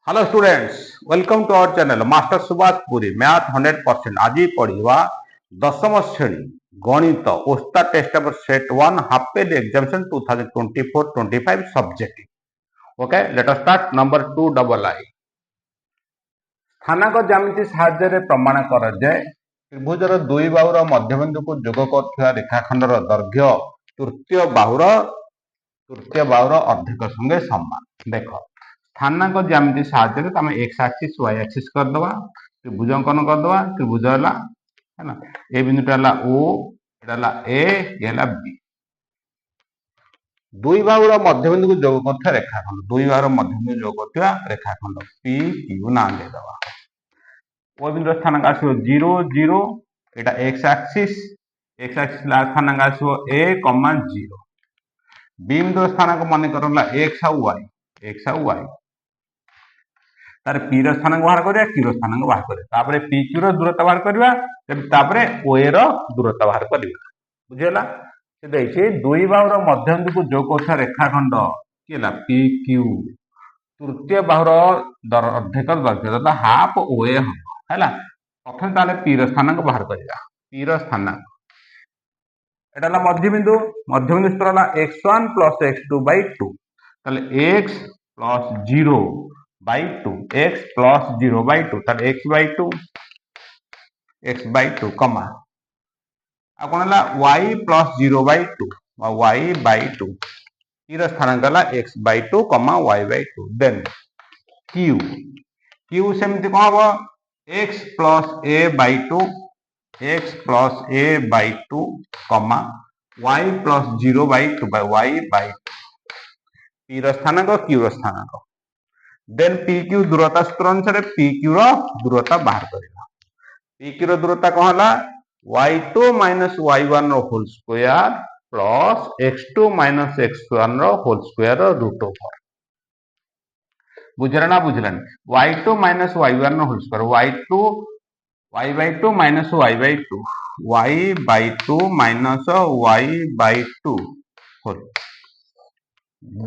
Hello students, welcome to our channel master Subhash Puri math 100%। आज पढ़ा दशम श्रेणी गणित ओस्ता test paper set 1 half page examination 2024-25 subject. Okay, let us start. Number 2 double I स्थानांक ज्यामिति साहाय्य प्रमाण कर जे त्रिभुजर दुई बाहुर मध्यबिंदु को जोग कर रेखाखंडर दैर्घ्य तृतीय बाहुर अर्धेक संगे समान। देख, स्थानांक ज्यामिति साहाय्य आम एक्स एक्सिस वाई एक्सिस करदे, त्रिभुज अंकन करदे। त्रिभुज है ए बिंदुटा है ओ, एटा ए, ये बी। दुई बाहुर मध्यबिंदु को जोग कर रेखाखंड, दुई बाहुर मध्यबिंदु जोग कर रेखाखंड पी क्यू ना देदवा। ओ बिंदु स्थानांक आसो 0 0, एटा एक्स एक्सिस स्थानांक आसो ए कमा 0। बी बिंदु स्थानांक मन कर एक्स आ वाई तार पी स्थानांक बाहर करिया, क्यू स्थानांक बाहर करिया, पी क्यू दूरता बाहर करिया, ओ ए दूरता बाहर करिया। बुझीगला? से देखिए दुई बाहुर मध्यबिंदु को जोग कर रेखाखंड कि पी क्यू तृतीय बाहुर अर्धेक दैर्घ्य हाफ ओ ए हम है। प्रथम ताले पी स्थानांक बाहर करिया। पी स्थानांक एटा मध्यबिंदु स्तर x1 + x2/2 ताले x + 0/2 x + 0/2 ताले x/2 कमा आ कोन हला y + 0/2 y/2 ईर स्थानांक हला x/2 y/2। देन q सेमति कोन हबो x + a/2 कमा y + 0/2 y/2 p स्थानांक q स्थानांक। देन पी क्यू दूरता सूत्र अनुसार पी क्यू दूरता बाहर करवा। पी क्यू दूरता कौन हला y2 - y1 whole square plus x2 - x1 whole square root over. बुझला ना बुझलानी? y2 - y1 whole square y2 y/2 - y/2 y/2 - y/2 whole.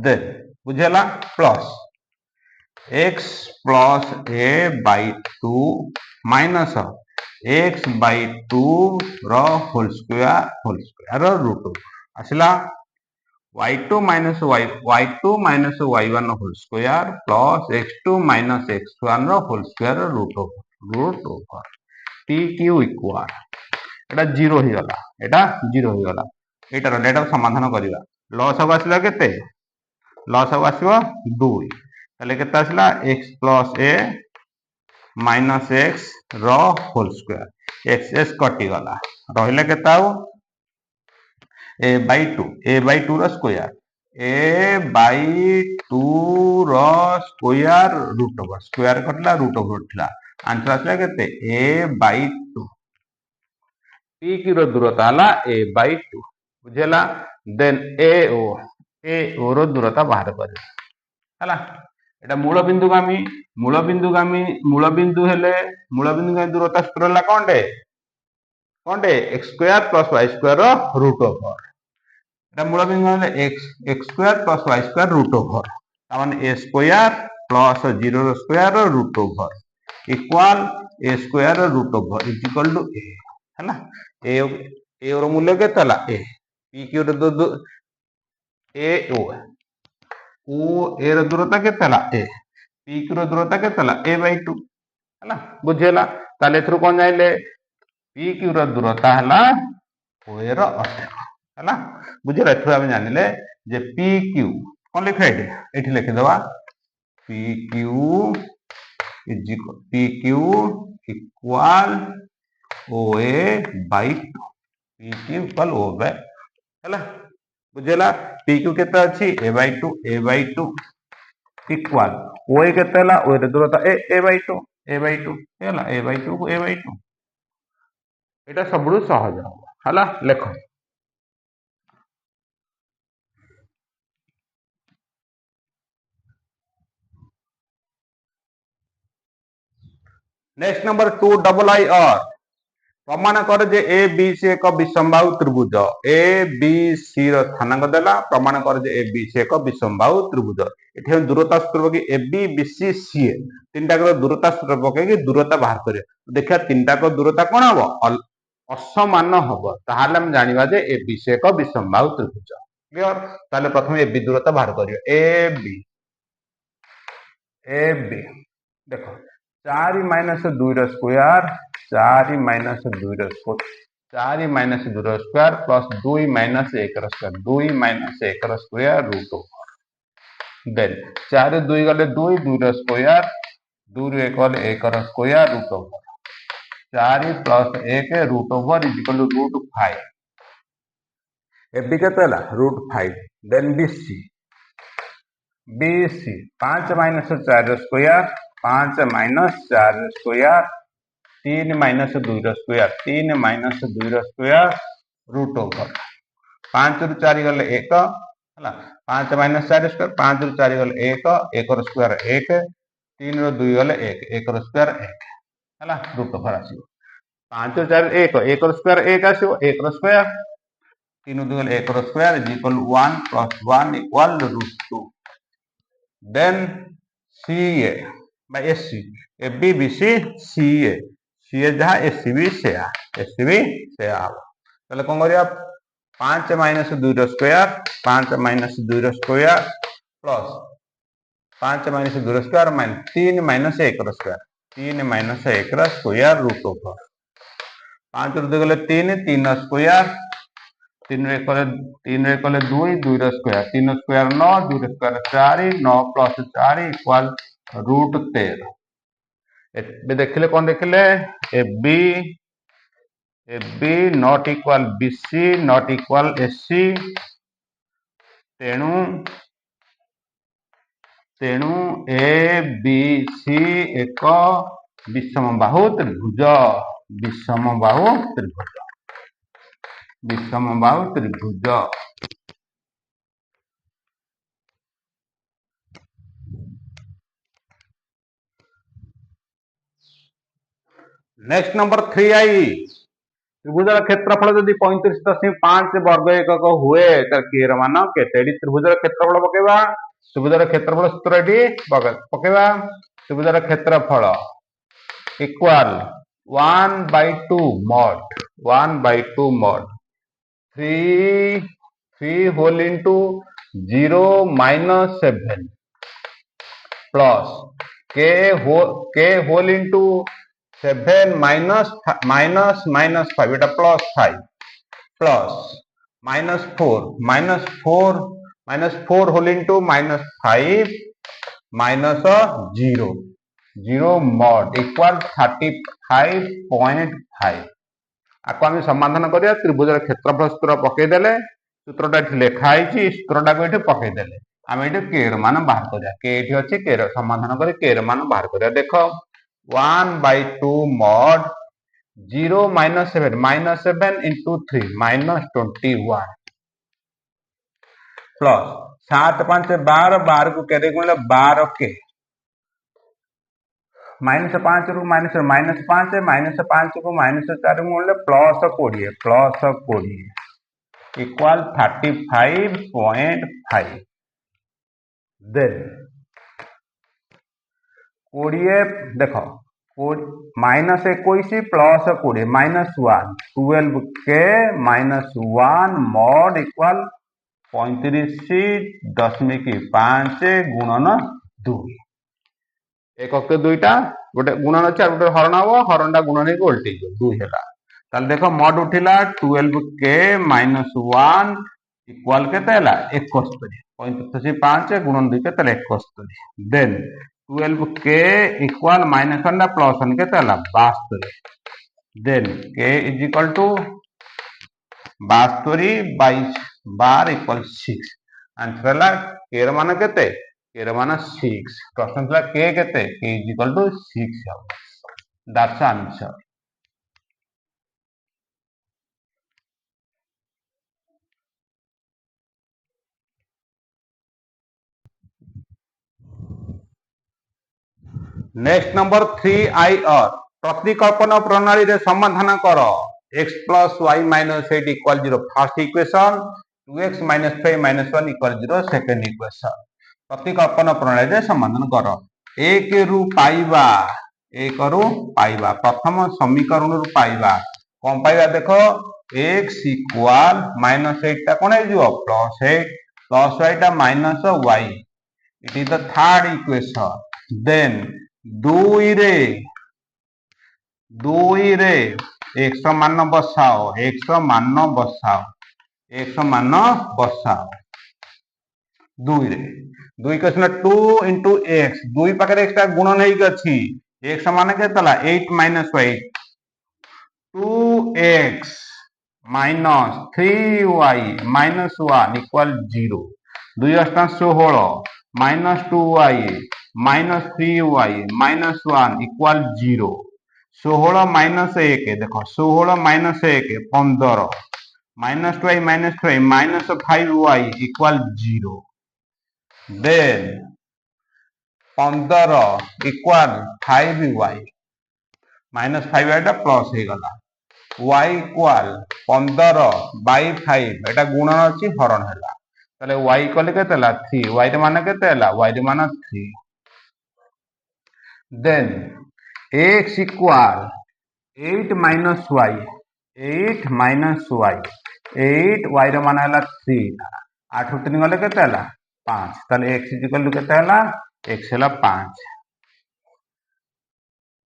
Then बुझला plus x + a/2 minus x/2 whole square root आसला y2 - y1 whole square plus x2 - x1 whole square root over. P Q equal एटा 0 हो गला, एटार समाधान करिवा। Loss अब आसला केते? लॉस अब आसीबो 2 ताले केते आसला x + a minus x whole square x कटि गला रहिले केते आउ a/2 रो स्क्वायर a/2 रो स्क्वायर रूट ओवर स्क्वायर कटला रूट ओवर उठला आंसर आसला केते a/2। p क्यू रो दूरता हला a/2 बुझेला। देन ए रो दूरता बाहर कर हला। एटा मूल बिंदुगामी दूरता सूत्र हला कोंडे x² + y² रूट ओवर। एटा मूल बिंदु x² + y² रूट ओवर तामाने a² + 0 रो square root over equal a² root over is equal to a हला। ए रो मूल्य केते हला a। p क्यू रो ए ओ ए रो दूरता केते हला a, p क्यू रो दूरता केते हला a/2 हला। बुझेला? ताले एथरो कोन जाइले p क्यू रो दूरता हला o ए रो अर्धेक हला। बुझेला? एथरो हम जानिले जे p क्यू कोन लिखा एठी लिखि दवा p Q equal o a/2 p Q equal o हला। बुझेला? p क्यू केते अछि a/2 इक्वल o a केते हला o रे दूरता a/2 हला a/2 को a/2 एटा सबडू सहज हला। लेखो next number 2 double I R प्रमाण कर जे ए बी सी एक विषमबाहु त्रिभुज ए बी सी स्थानांक देला प्रमाण कर जे ए बी सी एक विषमबाहु त्रिभुज एठी दूरता सूत्र कि ए बी बी सी सी ए तीनटा दूरता सूत्र पकई दूरता बाहर करिया देखिया तीनटा दूरता कौन हम असमान हम ताहले हम जानिबा जे ए बी सी एक विषमबाहु त्रिभुज क्लियर ताहले प्रथम ए बी दूरता बाहर करियो ए बी देखो 4 minus 2 square 4 minus 2 square 4 minus 2 square plus 2 minus 1 square 2 minus 1 square root over then 4 2 गले 2 2 स्क्वायर 2 1 गले 1 square root over 4 plus 1 root over is equal to root 5 AB केते हला root 5 then BC BC 5 minus 4 square 5 minus 4 square 3 minus 2 square 3 minus 2 square root over 5 रु 4 गले 1 है 5 minus 4 square 5 रु 4 गले 1 1 square 1 3 रु 2 गले 1 1 स्क्वायर 1 है रूट ओवर आसो 5 रु 4 1 1 स्क्वायर 1 आसो 1 स्क्वायर 3 रु 2 गले 1 square is equal 1 plus 1 equal root 2 then CA by SC AB BC CA CA जहाँ SC भी सेया हम ताले कौन करिया 5 minus 2 square 5 minus 2 square plus 5 minus 2 square minus 3 minus 1 square 3 minus 1 square root over 5 रु 2 गले 3 3 स्क्वायर 3 एक 2 2 square 3 square 9 2 square 4 9 plus 4 equal root 13 देखिले कौन देखिले A B not equal BC not equal SC तेणु तेणु ए बी सी एक विषमबाहु त्रिभुज विषमबाहु त्रिभुज नेक्स्ट नंबर 3i त्रिभुजर क्षेत्रफल यदि 35.5 वर्ग एकक हुए केर मान केते त्रिभुजर क्षेत्रफल पकेबा त्रिभुजर क्षेत्रफल सूत्र पकेबा त्रिभुजर क्षेत्रफल equal 1/2 mod 3 whole into 0 minus 7 plus k whole into 7 minus 5 এটা plus 5 plus minus 4 whole into minus 5 minus 0 mod equal 35.5 आपको आम समाधान करिया त्रिभुजर क्षेत्रफल सूत्र पकईदे सूत्रटा लिखाई सूत्रटा को ये पकईदे आम ये केर मान बाहर करिया के ये अच्छे केर समाधान कर केर मान बाहर करिया देख 1/2 mod 0 minus 7 into 3 minus 21 plus 7 5 12 12 को क्या गुणिले 12 के माइनस 5 रु माइनस 5 माइनस 5 को माइनस 4 गुणिले प्लस 20 इक्वल 35.5 देन 20 देखो माइनस 21 प्लस 20 माइनस 1 12 के माइनस 1 mod इक्वल 35.5 गुणन 2 एक दुईटा गोटे गुणन अच्छे गोटे हरण हम हरणटा गुणन उल्टे 2 है देख मड उठिला 12 के माइनस 1 इक्वाल के 71 35.5 गुणन 2 के 71 देन 12 के इक्वाल माइनस 1 प्लस 1 के 72 then k is equal to 72/12 equal 6 answer है केर मान केते केर मान 6 प्रश्न था के केते k is equal to 6 that's answer next number 3IR प्रतिकल्पन प्रणाली रे समाधान कर x plus y minus 8 equal 0 first equation 2x minus 5 minus 1 equal 0 second equation प्रतिकल्पन प्रणाली रे समाधान कर 1 रु पाइबा 1 रु पाइबा प्रथम समीकरण रु पाइबा कौन पाइबा देखो x equal minus 8 टा कौन है plus 8 plus y टा minus y it is the third equation then 2 रे x मान बसाओ x मान बसाओ x मान बसाओ 2 रे 2 क्वेश्चन 2 into x 2 पाखे x टा गुणन हेक अछि x मान केतला 8 minus y 2x minus 3y minus 1 equal 0 2 8 16 minus 2y minus 3y minus 1 equal 0 16 minus 1 देखो 16 minus 1 15 minus 2y minus 3 minus 5y equal 0 then 15 equal 5y minus 5y टा plus हे गला y equal 15 by 5 एटा गुणन अछि हरण हैला ताले y कले केतेला 3 y रे मान केतेला y रे मान 3 then x equal 8 minus y 8 minus y 8 y रे मान हैला 3 8 रु 3 गले केतेला 5 ताले x इक्वल टू केतेला x हैला 5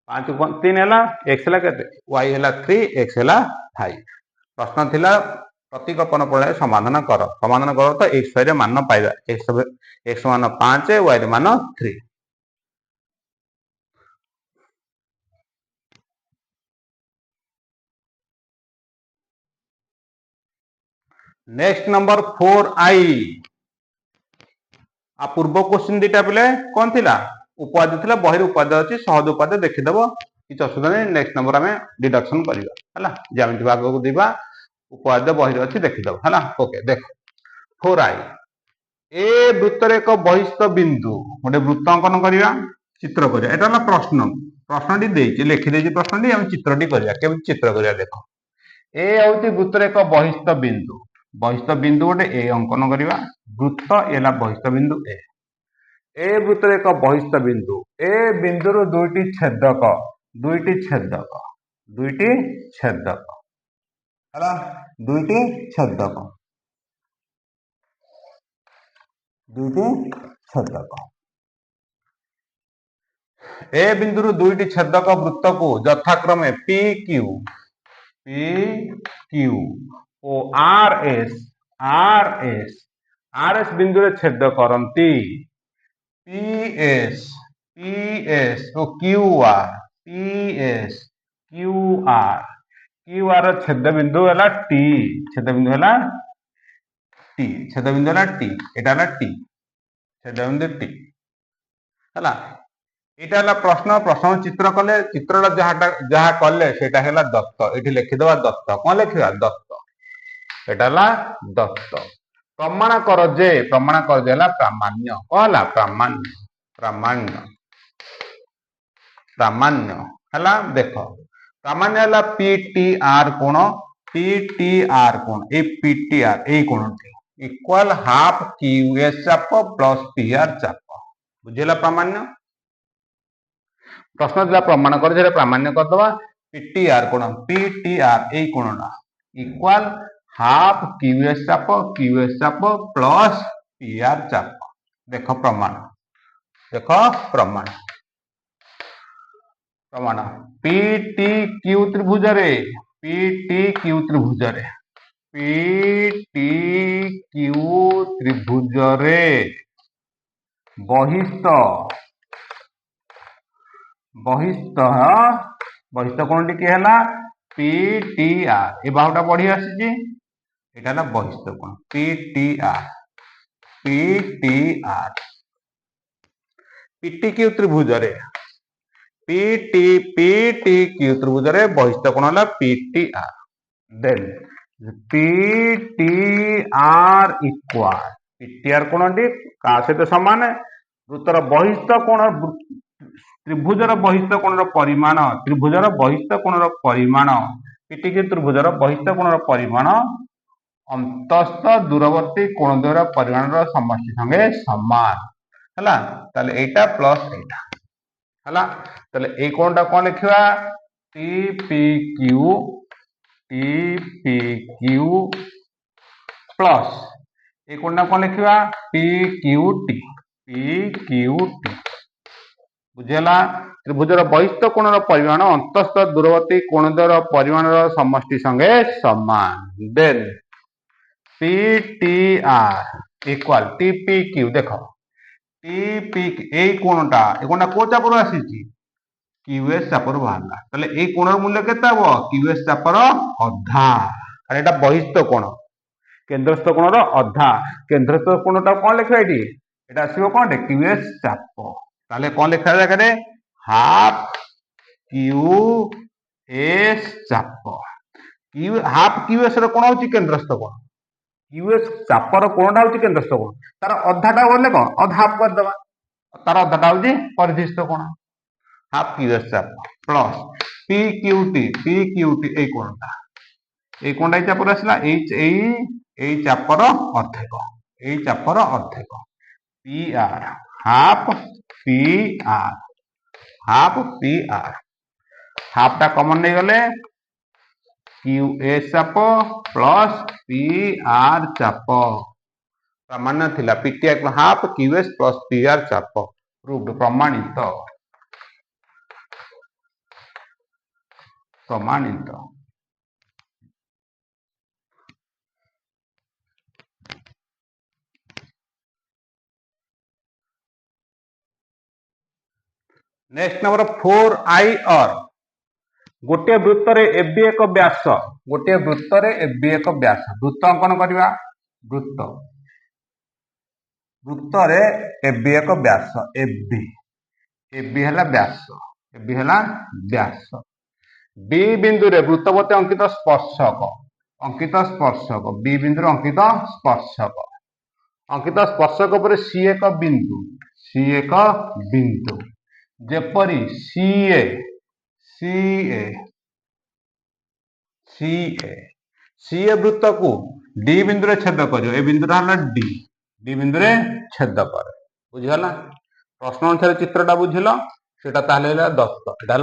5 3 हैला x हैला केते y हैला 3 x हैला 5 प्रश्न थिला प्रतिकल्पन प्रणाली समाधान कर तो x y रे मान पाइबा x मान 5 y रे मान 3 नेक्स्ट नंबर 4i आ पूर्व क्वेश्चन दीटा पिले कौन थिला उपाद्य थिला बहिर उपाद्य अछि सहज उपाद्य देखि देबो किछ असुविधा नै नेक्स्ट नंबर हमें डिडक्शन करिवा हला ज्यामिति भाग को दिबा उपाद्य बहिर अछि देखि देबो हला ओके देखो 4i ए वृत्त रे एक बहिस्थ बिंदु गोटे वृत्त अंकन करिवा चित्र करिया एटा ना प्रश्नटी देछि लिखि देछि प्रश्नटी हम चित्रटी करिया केमि चित्र करिया देखो ए होती वृत्त रे एक बहिस्थ बिंदु गोटे ए अंकन करिवा वृत्त एला बहिस्थ बिंदु ए वृत्त रे एक बहिस्थ बिंदु ए बिंदु रो दुईटी छेदक हला दुईटी छेदक ए बिंदु रो दुईटी छेदक वृत्त को यथाक्रमे पी क्यू ओ आर एस बिंदु रे छेद करंती पी एस ओ क्यू आर छेद बिंदु हला टी छेद बिंदु हला टी एटा हला टी छेद बिंदु टी हला एटा हला प्रश्न चित्र कले चित्रला जहा कले सेटा हला दत्त एठी लिखि देबा दत्त कोन लिखिबा दत्त एटा हला दत्त प्रमाण कर जे हला प्रामाण्य कोन हला प्रामाण्य हला देखो प्रामाण्य हला पीटीआर कोण ए पीटीआर ए कोण इक्वल हाफ क्यूएस चाप प्लस पीआर चाप बुझिला प्रामाण्य प्रश्न दिला प्रमाण कर जे प्रामाण्य कर दबा पीटीआर ए कोणना इक्वल हाफ क्यूएस चाप प्लस पीआर चाप देखो प्रमाण पीटी क्यू त्रिभुज रे बहिस्थ कोणटी के हला पीटीआर ए बाहुटा बढ़ी आसी एटा हला बहिस्थ कोण पीटीआर पीटी क्यू त्रिभुज रे बहिस्थ कोण हला PTR then PTR equal PTR कोणटी का सहित समान वृत्तर बहिस्थ कोण त्रिभुजर बहिस्थ कोणर परिमाण त्रिभुजर बहिस्थ कोणर परिमाण पिटिकी त्रिभुजर बहिस्थ कोणर परिमाण अंतस्थ दूरवर्ती कोण द्वारा परिमाण समष्टि संगे समान है ताले एटा प्लस एटा है ताले ए कोणटा कोन लिखिबा टी पी क्यू प्लस ए कोणटा कोन लिखिबा पी क्यू टी बुझेला त्रिभुजर बहिस्थ कोणर परिमाण अंतस्थ दूरवर्ती कोण द्वारा परिमाण समष्टि संगे समान then P T R equal T P Q देख टी पी ए कोणटा को चापर आसी क्यूएस चापर बाहरला ताले ए कोणर मूल्य केते हबो क्यूएस चापर अधा अरे एटा बहिस्थ कोण केंद्रस्थ कोणर अधा केंद्रस्थ कोणटा कोन लिखा एटी एटा आसीबो कोन क्यूएस चाप ताले कोन लिखा जाय हाफ क्यू एस चाप क्यू हाफ क्यूएस रो कोन होची केंद्रस्थ कोण क्यूएस चापर कोणटा होची केंद्रस्थ कोण तार अधाटा बोलले कोन अधा हाफ कर दबा तार अधाटा होची परिधिस्थ कोण हाफ क्यूएस चाप प्लस पी क्यू टी ए कोणटा चापर आसला ए चापर अर्धेक P R half P R half टा कॉमन नहीं गले क्यू एस चाप प्लस पी आर चाप प्रमाण थिला PT half Q S plus P R चाप प्रूव्ड प्रमाणित नेक्स्ट नंबर 4IR गोटे वृत्त रे एबी एक व्यास वृत्त अंकन करबा वृत्त रे एबी एक व्यास एबी हला व्यास बी बिंदु रे वृत्तपति अंकित स्पर्शक बी बिंदु अंकित स्पर्शक पर सी एक बिंदु जेपरी सीए वृत्त को डी बिंदु रे छेद करियो ए बिंदु हला डी बिंदु रे छेद करे बुझिगला प्रश्न अनुसार चित्रटा बुझिलो सेटा ताले हला दत्त एटा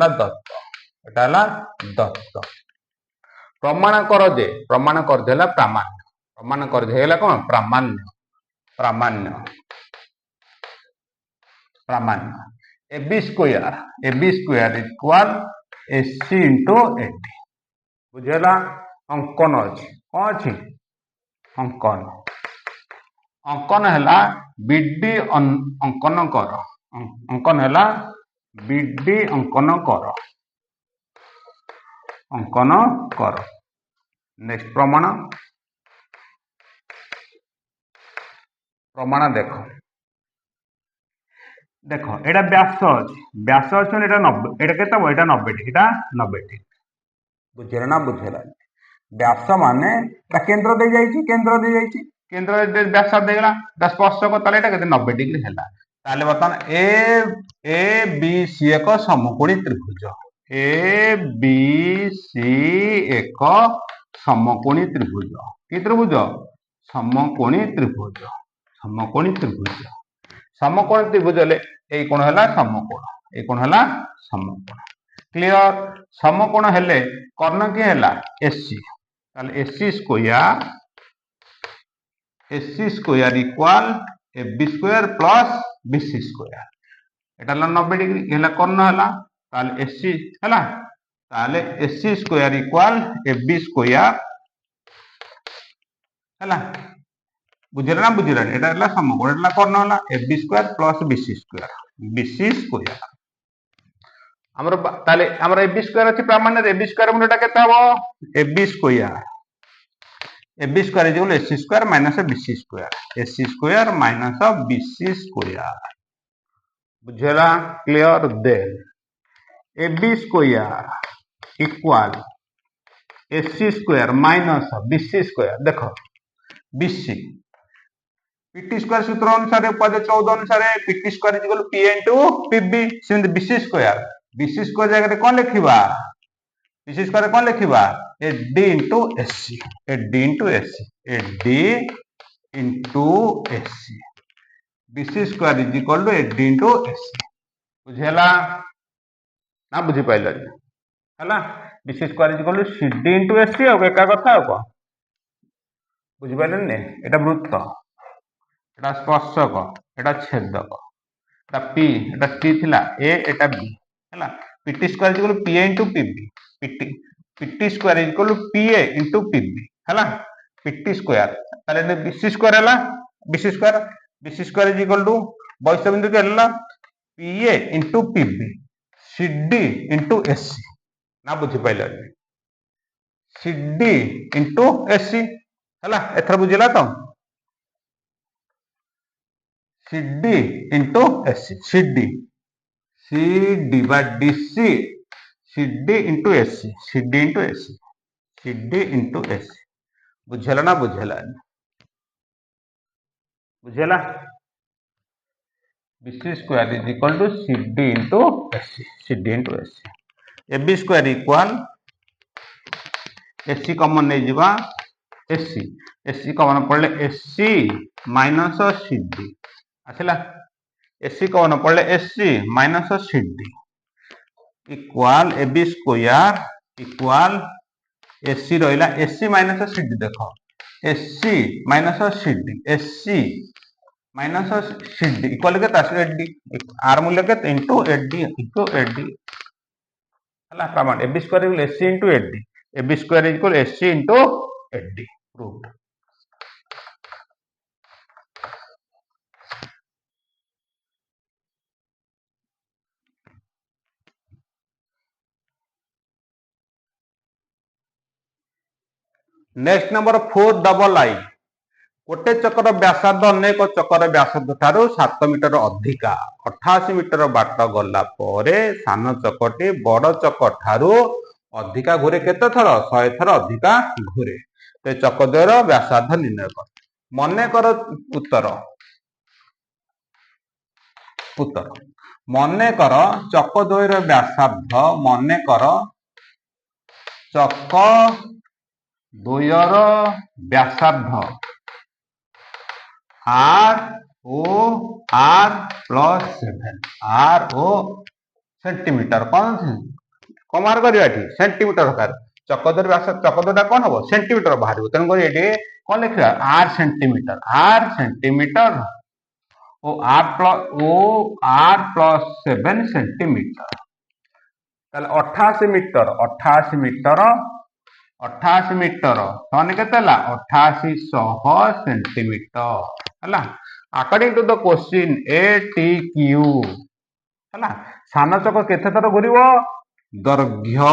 हला दत्त प्रमाण कर देला प्रामाण्य AB square equal AC into AD बुझेला अंकन अच्छी अंकन है बीडी अंकन कर नेक्स्ट प्रमाण देखो एटा व्यास अच्छे एटा 90 एटा केते हो एटा 90 ठीक बुझेला व्यास माने एटा केंद्र दे जाईची केंद्र व्यास देगला स्पर्शक ताले एटा केते 90 डिग्री हैला ताले बतन ए बी सी एक समकोणी त्रिभुज की त्रिभुज समकोणी त्रिभुज ले ए कोण हैला समकोण क्लियर समकोण हेले कर्ण की हैला एसी ताले AC square equal AB square plus BC square एटा 90 डिग्री हैला कर्ण हैला ताले एसी हैला ताले AC square equal AB square हैला बुझिरा एटा हैला समकोण एटा कर्ण हैला AB square plus BC square हमर ताले हमर एबी स्क्वायर अछि प्रामाण्य एबी स्क्वायर मूल्यटा केते हबो AB square equal AC square minus BC square बुझेला clear then AB square equal AC square minus BC square देखो बीसी पीटी स्क्वायर सूत्र अनुसार उपादेय 14 अनुसार PT square equal P into PB same BC square जगह कौन लिखिबा बीसी स्क्वायर कौन लिखिबा A D into SC A D into SC A D into SC BC square is equal to A D into SC बुझेला ना बुझी पाइल हला BC square is equal to C D into SC और एका कथा आ को बुझी पाइलन ने एटा वृत्त एटा स्पर्शक एटा छेदक एटा पी एटा टी थिला ए एटा बी हैला PT square equal to PA into PB PT square equal to PA into PB हैला पीटी स्क्वायर ताले बीसी स्क्वायर हैला BC square is equal to बॉयस बिंदु के हैला PA into PB CD into SC ना बुझी पाइल सीडी इनटू एससी हैला एथरा बुझिला तो CD into SC CD by DC CD into SC CD into SC CD into SC बुझेला ना बुझेला BC square is equal to CD into SC AB square equal SC common नहीं जीवा SC common पड़ले SC minus CD आसला SC कौन पड़े SC minus CD equal AB square equal SC रहिला एससी माइनस सीडी देखो एससी माइनस सीडी इक्वाल के तास एडी आर मूल्य के इनटू एडी हला प्रमाण AB square equal SC into AB square equal SC into AD proved next number 4 double I गोटे चक्र व्यासार्ध अनेक चक्र व्यासार्ध ठारू 7 मीटर अधिका 88 मीटर बाट गला परे सान चकटी बड़ चक ठारू अधिका घुरे केते थर 100 थर अधिका घुरे ते चकद्वयर व्यासार्ध निर्णय कर मने कर उत्तर मने कर चकद्वयर व्यासार्ध मने कर चक द्वयर व्यासार्ध आर प्लस 7 आर ओ सेंटीमीटर कौन कमार करिया सेंटीमीटर दरकार चकद्वयर व्यासार्ध चकद्वयटा कौन हम सेंटीमीटर बाहर तेणुक ये कौन लिखा आर सेंटीमीटर ओ आर प्लस 7 सेंटीमीटर 88 मीटर सन के 8800 सेंटीमीटर है according to the question ATQ है सान चक केते थर घूर दैर्घ्य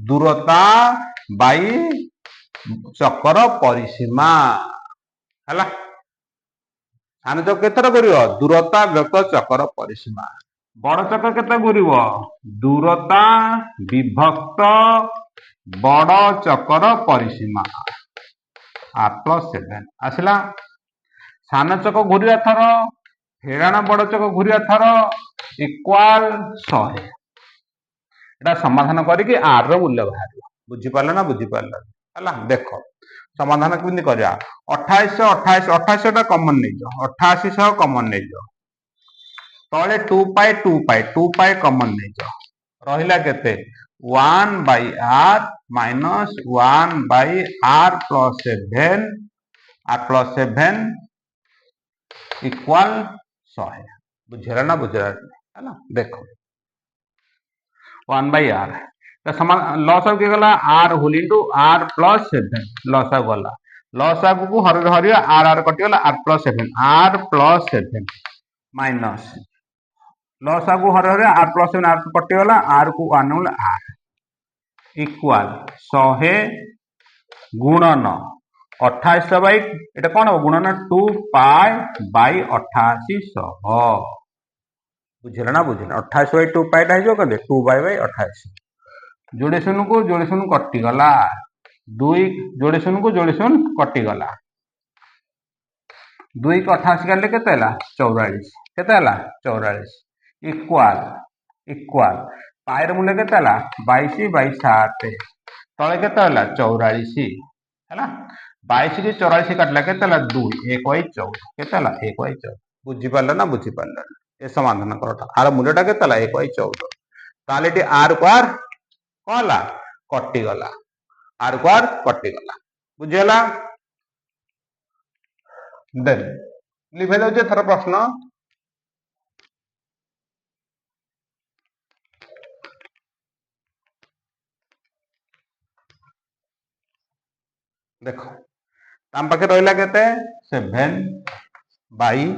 दूरता बाई चकर परिसीमा है सान चक केते घूर दूरता व्यक्त चकर परिसीमा बड़ चक केते घूर दूरता विभक्त बड़ चकर परिसीमा आर प्लस 7 आसला सान चक घूरिया थर फेराण बड़ चक घूरिया थर इक्वाल 100 एटा समाधान करके आर रो मूल्य बाहर बुझिपारल ना है देख समाधान केमती करिया 2800 टा कॉमन नहीं जाओ 8800 कॉमन नहीं जाओ तले 2 पाई कॉमन नहीं जाओ रहिला केते 1 by r minus 1 by r plus 7 equal 100 बुझेला ना है ना देखो 1 by r तो समान लॉस के गला r whole into r plus 7 लॉस गला लॉस को हरिया r कटि गला r plus 7 माइनस लॉस को हरिया r plus 7 r कटि गला r को 1 r इक्वाल 100 गुणन 2800 बाई एटा कौन हो गुणन 2 पाई बाई 8800 बुझेला ना 2800 बाई 2 पाई टा हो कदे 2 पाई बाई 8800 जोड़े शून्य कटि गला 2 जोड़े शून्य को जोड़े शून्य कटि गला 2 को 88 काटिले केते हला 44 केते हला 44 इक्वल इक्वल पायर मूल्य केते हला 22 बाई 7 तले केते हला 44 हला 22 की 44 काटला केते हला 2 1 बाई 14 केते हला 1 बाई 14 बुझी पारला ना बुझी पारला ए समाधान करटा आर मूल्यटा केते हला 1 बाई 14 ताले टी आर क्वार कोला कटि गला आर क्वार कटि गला बुझेला देन लिखे दउचे थर प्रश्न देखो ताम पाखे रहला केते 7 by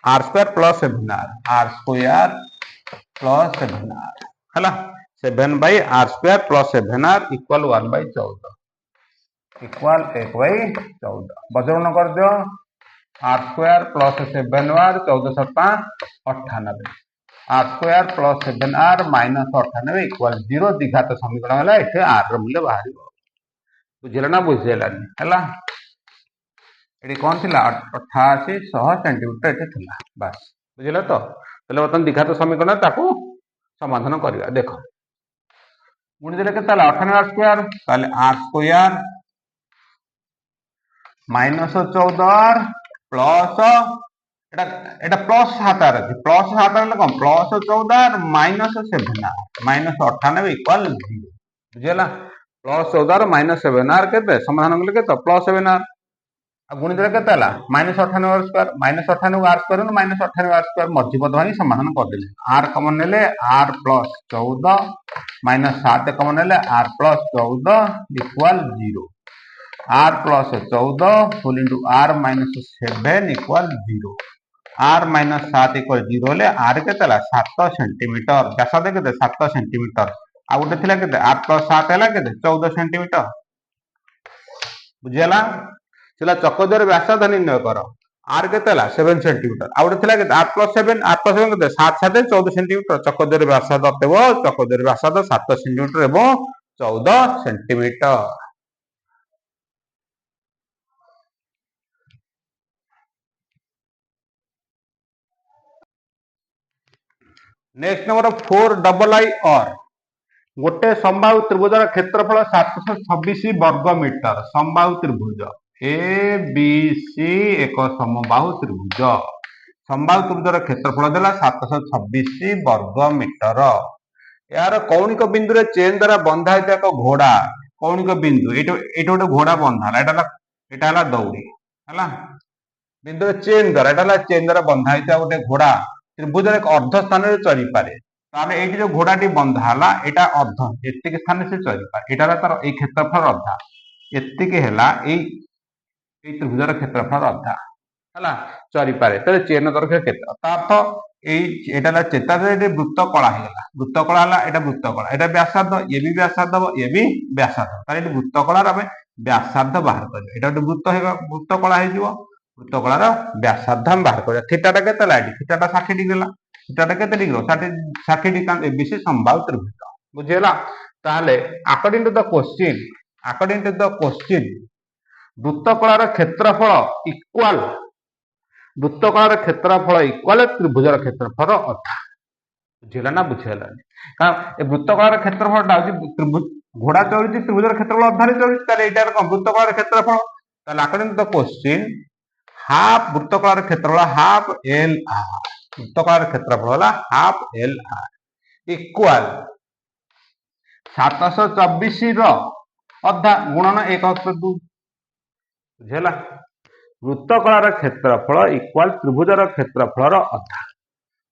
R square plus 7 R square plus 7 R हला 7 by R square plus 7 R equal 1 by 14 equal 1 by 14 बजरन कर दियो आर स्क्वायर प्लस 7 आर 14 सत्ता 98 R square plus 7 R minus 98 equal 0 द्विघात समीकरण हला एठे आर र मूल्य बाहरिबो बुझिला ना बुझेलानी हला एटी कौन थिला 88 100 सेंटीमीटर एटी थिला बस बुझिला तो तले बतन द्विघात समीकरण ताकू समाधान करिया देखो गुणी देले केते हला 98 आर स्क्वायर ताले R square minus 14 R plus एटा एटा प्लस 7 आर अछि प्लस 7 आर कम plus 14 R minus 7 R minus 98 equal 0 बुझिला प्लस 14 आर माइनस 7 आर केते समाधान कले केते प्लस 7 आर गुणी देले केते हला minus 98 R square minus 98 R square नु माइनस 98 आर स्क्वायर मध्य पद भाई समाधान कर देले आर कॉमन नेले आर प्लस 14 माइनस 7 कॉमन नेले R plus 14 equal 0 R plus 14 whole into R minus 7 equal 0 R minus 7 equal 0 ले आर केते हला 7 सेंटीमीटर व्यासार्ध केते 7 सेंटीमीटर आ गोटे थिला केते आर प्लस 7 हला केते 14 सेंटीमीटर बुझियला चला चकद्वार व्यासार्ध निर्णय करो आर केते हला 7 सेंटीमीटर आ गोटे थिला केते आर प्लस 7 केते 7 7 14 सेंटीमीटर चकद्वार व्यासार्ध अतेबो चकद्वार व्यासार्ध 7 सेंटीमीटर एवं 14 सेंटीमीटर नेक्स्ट नंबर 4 डबल आई और गोटे संभाव्य त्रिभुजर क्षेत्रफल 726 वर्ग मीटर संभाव्य त्रिभुज ए बी सी एक समबाहु त्रिभुज संभाव्य त्रिभुजर क्षेत्रफल देला 726 वर्ग मीटर यार कौणिक बिंदु रे चेन द्वारा बंधा होता एक घोड़ा कौणिक बिंदु एटा गोटे घोड़ा बंधा एटा हला दौड़ी हला बिंदु रे चेन द्वारा बंधा होता गोटे घोड़ा त्रिभुजर एक अर्ध स्थान रे चली पारे ताले एठी जो घोड़ाटी बंधा हला एटा अर्ध एतिक स्थान से चली पारे एटा तार ए क्षेत्रफल अधा एतिक हेला ए त्रिभुजर क्षेत्रफल अधा हला चली पारे तले चेन दर्घ्य केते अर्थ एटा चेता वृत्त कला हेला वृत्त कला हला एटा वृत्त कला एटा व्यासार्ध ये भी व्यासार्ध ये भी व्यासार्ध ताले एटी वृत्त कलार हमें व्यासार्ध बाहर कर एटा वृत्त हेगा वृत्त कला हे जिवो वृत्त कलार व्यासार्ध हम बाहर कर थीटाटा केते ला एटी थीटाटा 60 डिग्री ला थीटाटा केते डिग्री 60 डिग्री का एबीसी संभाव्य त्रिभुज बुझियला ताले अकॉर्डिंग टू द क्वेश्चन वृत्त कलार क्षेत्रफल इक्वल वृत्त कलार क्षेत्रफल इक्वल त्रिभुजर क्षेत्रफल अधा बुझिला ना बुझिला कारण ए वृत्त कलार क्षेत्रफल टा त्रिभुज घोड़ा चलुची त्रिभुजर क्षेत्रफल अधारे चलुची ताले एटार कोन वृत्त कलार क्षेत्रफल ताले according to the question half वृत्त कलार क्षेत्रफल हाफ एल आर वृत्त कलार क्षेत्रफल होला हाफ एल आर इक्वल 724 रो अधा गुणन 1/2 बुझिला वृत्त कलार क्षेत्रफल इक्वल त्रिभुजर क्षेत्रफल अधा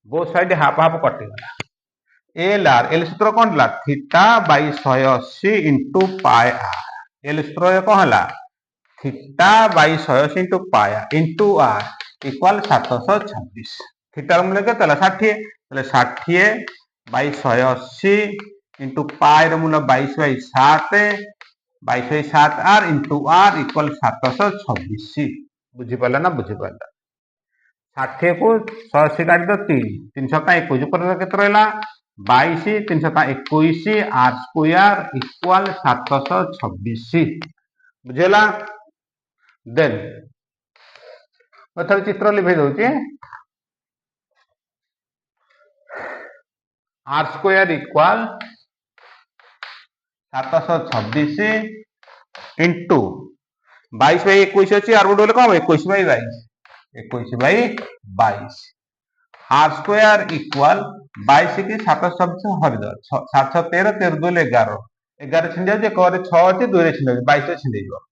बोथ साइड हाफ हाफ कटि गला एल सूत्र कोन ला theta by 180 into pi R L सूत्र कोन हला theta by 180 into pi into R equal 726 theta मूल्य केते हला 60 तले 60 बाय 180 इनटू पाई र मूल्य 22/7 22/7 आर इनटू आर इक्वल 726 बुझी पाला ना बुझी पाला 60 को 180 काट दो 321 ऊपर केते रहला 22 321 आर स्क्वायर इक्वल 726 बुझेला देन एथर चित्र लिखै दउची r square equal 726 into 22 by 21 अच्छी आर गोटे कम 21 by 22 21 by 22 r square equal 22 की 726 हरिद 7 13 13 2 11 11 छिंडी जाउची करे 6 अछि 2 रे छिंडी 22 छिंडी जिवो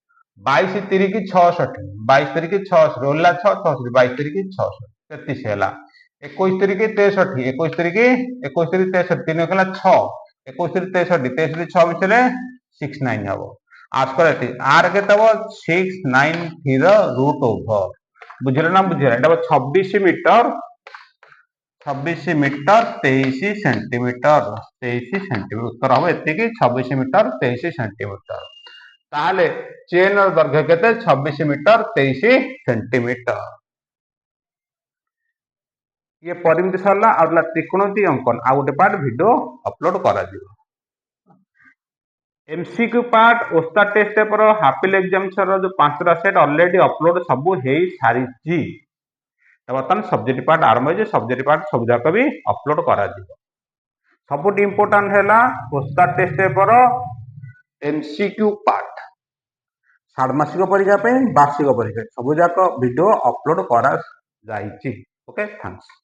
22 3 की 66 22 3 की 66 ओला 6 66 22 3 की 66 33 हैला 21 3 की 63 21 3 की 21 3 63 3 कला 6 21 3 63 63 6 मिसले 69 हबो r स्क्वायर r के तब 693 ର रूट ओवर बुझिले ना बुझिले एटा 26 मीटर 26 मीटर 23 सेंटीमीटर 23 सेंटीमीटर उत्तर हम एति की 26 मीटर 23 सेंटीमीटर ताले चेन दैर्घ्य केते 26 मीटर 23 सेंटीमीटर ये परिमिति सरला आउला त्रिकोणमिति अंकन आ गोटे पार्ट वीडियो अपलोड करा दियो एमसीक्यू पार्ट ओस्ता टेस्ट पेपर हाफिल एग्जामिनेशन रो जो पांचटा सेट ऑलरेडी अपलोड सब हेई सारिची बर्तमान सब्जेक्ट पार्ट आरंभ हो सब्जेक्ट पार्ट सब जाक भी अपलोड करा दियो सबुठ इंपोर्टेंट हैला ओस्ता टेस्ट पेपर एमसीक्यू पार्ट षाण्मासिक परीक्षा पे वार्षिक परीक्षा सब जाक वीडियो अपलोड करा जाइची ओके थैंक्स